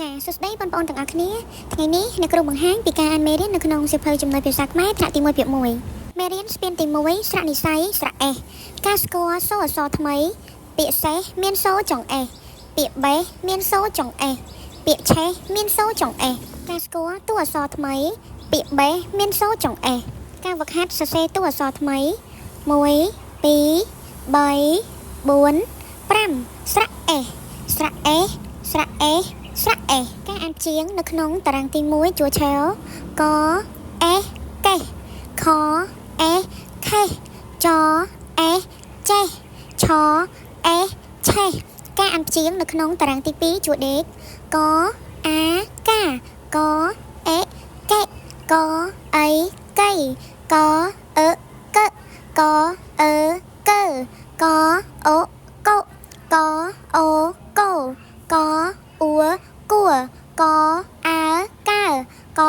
ចាសួស្តីបងប្អូនទាំងអស់គ្នាថ្ងៃនេះអ្នកគ្រូបង្ហាញពីការអានមេរៀននៅក្នុងសៀវភៅចំនួនភាសាខ្មែរថ្នាក់ទី1ពាក្យ1មេរៀនស្ពានទី1ស្រៈនិស័យស្រៈអេសការស្គាល់សូរអក្សរថ្មីពាក្យសេសមានសូរចុងអេសពាក្យបេសមានសូរចុងអេសពាក្យឆេសមានសូរចុងអេសការស្គាល់តួអក្សរថ្មីពាក្យបេសមានសូរចុងអេសការវឹកហាត់សរសេរតួអក្សរថ្មី1 2 3 4 5ស្រៈអេសស្រៈអេសស្រៈអេសស្រៈអេសការអានជាងនៅក្នុងតារាងទី1ជួរឆែវកអេសកេសខអេសខេសចអេសចេសឆអេសឆេសការអានជាងនៅក្នុងតារាងទី2ជួរដេកកអាកាកអេកេកអីកៃកអឺកកអឺកកអូកកអូកកអ៊ូគួកអាកើក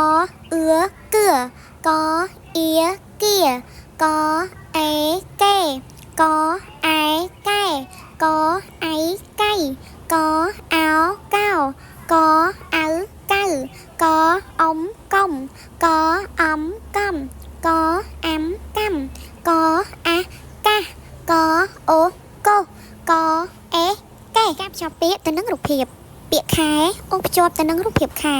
អឿគឿកអៀគៀកអេកេកអែកែកអៃកៃកអោកោកអៅកៅកអ៊ំកំកអំកំកអាំកំកអាកាកអូកូកអេកេការភ្ជាប់ពាក្យទៅនឹងរូបភាពពាក្យខែអូភ្ជាប់ទៅនឹងរូបភាពខែ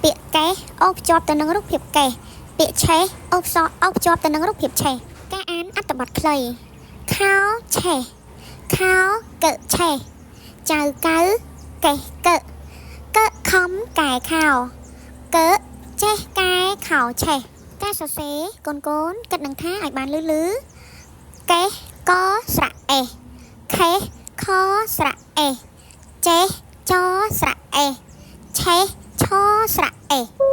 ពាក្យកេសអូភ្ជាប់ទៅនឹងរូបភាពកេសពាក្យឆេសអូភ្ជាប់ទៅនឹងរូបភាពឆេសការអានអត្ថបទខ្លីខោឆេសខោកឹឆេសចៅកៅកេសកឹកឹខំកែខោកឹចេសកែខោឆេសការសរសេរកូនគិតនឹងថាឲ្យបានលឺកេសកស្រៈអេសខេសខស្រៈអេសចេសចស្រៈអេសឆេសឆស្រៈអេស